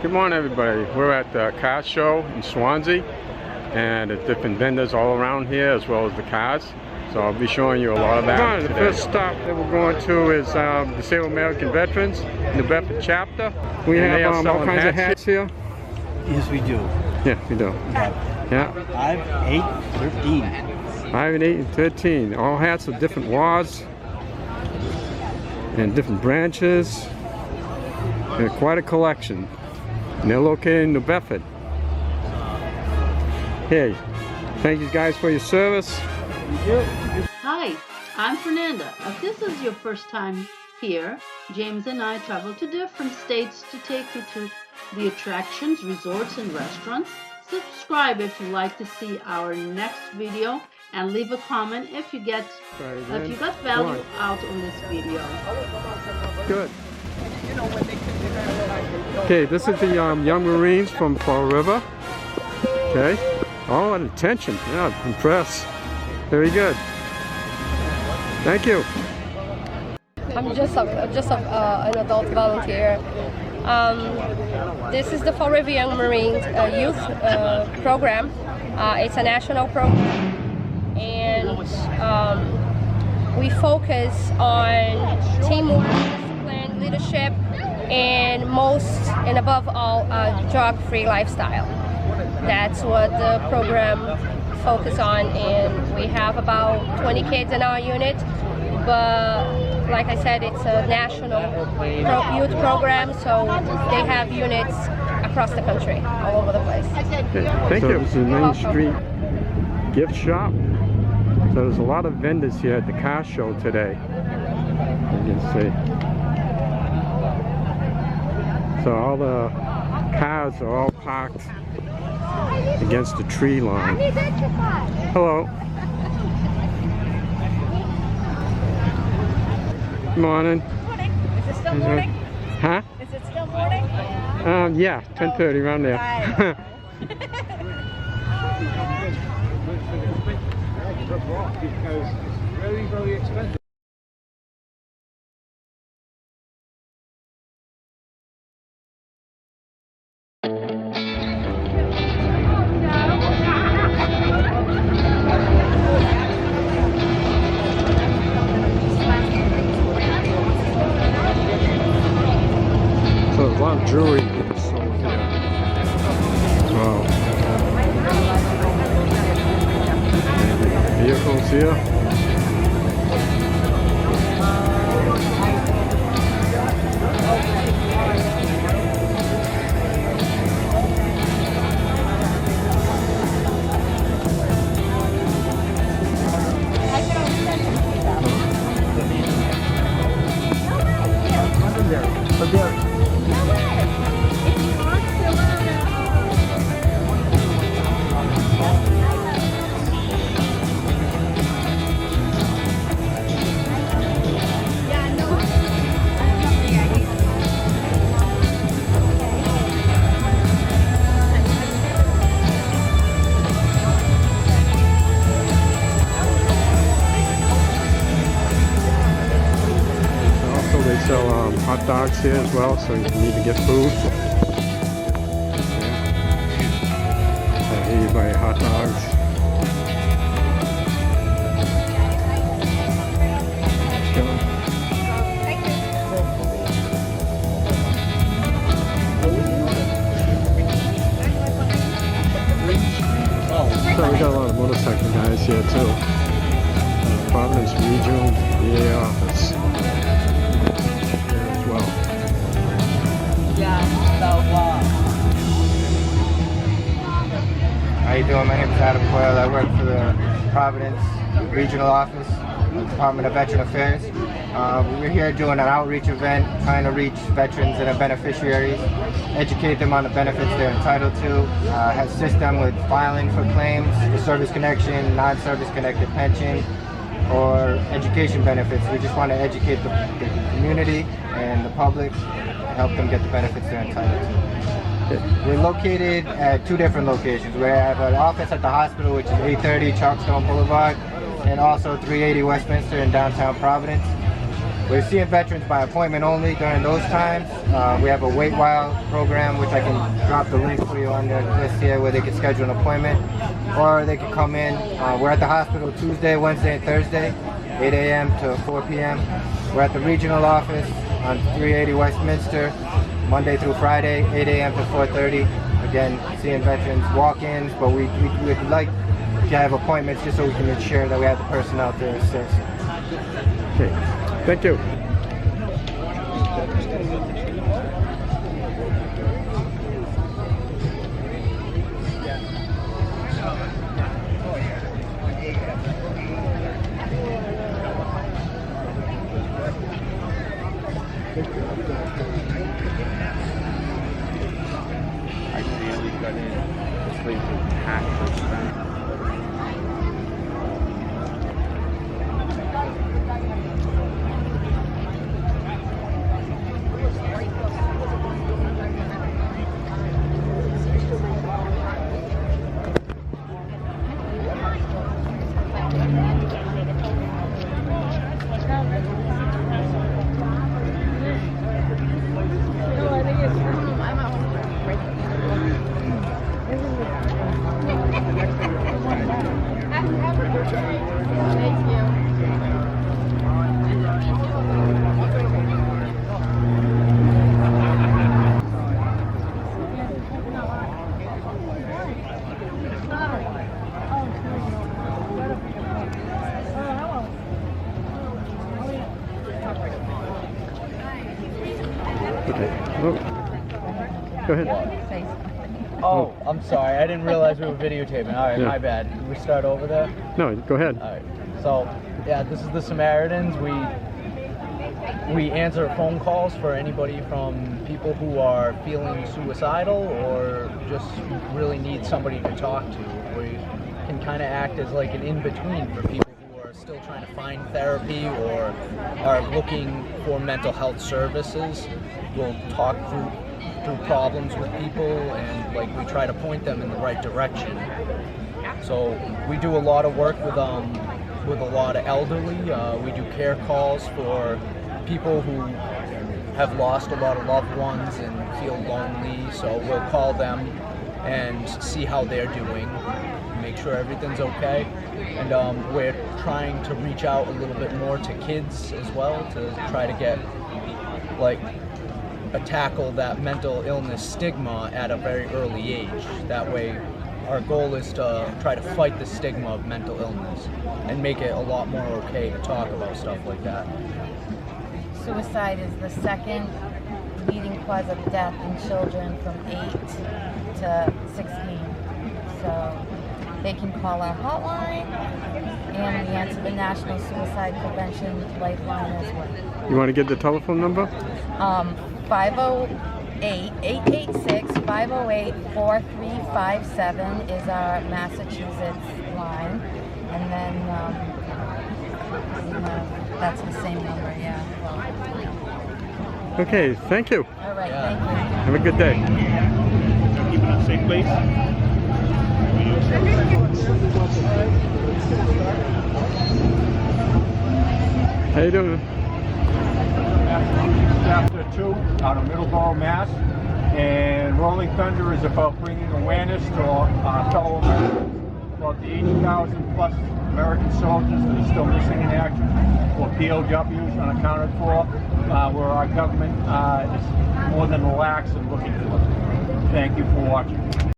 Good morning, everybody. We're at the car show in Swansea, and there's different vendors all around here as well as the cars. So I'll be showing you a lot of that today. The first stop that we're going to is Disabled American Veterans, New Bedford chapter. We have all kinds of hats here. Yes, we do. Yeah, we do. Yeah. 5, 8, 13. 5 and 8 and 13. All hats of different wads and different branches. And quite a collection. And they're located in New Bedford. Hey, thank you guys for your service. Hi, I'm Fernanda. If this is your first time here, James and I travel to different states to take you to the attractions, resorts, and restaurants. Subscribe if you'd like to see our next video, and leave a comment if you got value out on this video. Good. Okay, this is the Young Marines from Fall River. Okay. Oh, and attention. Yeah, impressed. Very good. Thank you. I'm just an adult volunteer. This is the Fall River Young Marines youth program. It's a national program, and we focus on teamwork, discipline, leadership, and above all, drug-free lifestyle. That's what the program focuses on, and we have about 20 kids in our unit. But like I said, it's a national youth program, so they have units across the country, all over the place. Okay, thank you. This is Main Street gift shop. So there's a lot of vendors here at the car show today. You can see. So all the cars are all parked against the tree line. Hello. Morning. Morning. Is it still morning? Huh? Is it still morning? Yeah, 10:30 around there. Because it's very, very expensive. So there's a lot of jewelry being sold here. Wow. Vehicles here. They sell hot dogs here as well, so if you need to get food. Here you buy hot dogs. So we got a lot of motorcycle guys here too. Providence Regional VA office. How you doing? My name is Adam Coyle. I work for the Providence Regional Office, Department of Veteran Affairs. We're here doing an outreach event, trying to reach veterans and their beneficiaries, educate them on the benefits they're entitled to, assist them with filing for claims, the service connection, non-service connected pension, or education benefits. We just want to educate the community and the public and help them get the benefits they're entitled to. We're located at 2 different locations. We have an office at the hospital, which is 830 Chalkstone Boulevard, and also 380 Westminster in downtown Providence. We're seeing veterans by appointment only during those times. We have a wait while program, which I can drop the link for you on the list here, where they can schedule an appointment, or they can come in. We're at the hospital Tuesday, Wednesday, and Thursday, 8 a.m. to 4 p.m. We're at the regional office on 380 Westminster, Monday through Friday, 8 a.m. to 4:30. Again, seeing veterans, walk-ins, but we'd like to have appointments just so we can ensure that we have the personnel to assist. Okay, thank you. I barely got in. This place is packed for spent. Okay. Go ahead. Oh, I'm sorry. I didn't realize we were videotaping. All right, Yeah. my bad. Can we start over there? No, go ahead. All right. So, yeah, this is the Samaritans. We answer phone calls for anybody from people who are feeling suicidal or just really need somebody to talk to. We can kind of act as like an in-between for people who are still trying to find therapy or are looking for mental health services. We'll talk through problems with people, and like we try to point them in the right direction. So we do a lot of work with a lot of elderly. We do care calls for people who have lost a lot of loved ones and feel lonely. So we'll call them and see how they're doing, make sure everything's okay. And we're trying to reach out a little bit more to kids as well, to try to get tackle that mental illness stigma at a very early age. That way, our goal is to try to fight the stigma of mental illness and make it a lot more okay to talk about stuff like that. Suicide is the second leading cause of death in children from 8 to 16. So they can call our hotline, and we answer the National Suicide Prevention Lifeline as well. You want to give the telephone number? 508-886-508-4357 is our Massachusetts line, and then that's the same number, yeah. Okay, thank you. All right, thank you. Have a good day. Keeping us safe, please. How you doing? Chapter 2 out of Middleborough, Mass. And Rolling Thunder is about bringing awareness to our fellow Americans about the 80,000 plus American soldiers that are still missing in action, or POWs unaccounted for, where our government is more than lax in looking for them. Thank you for watching.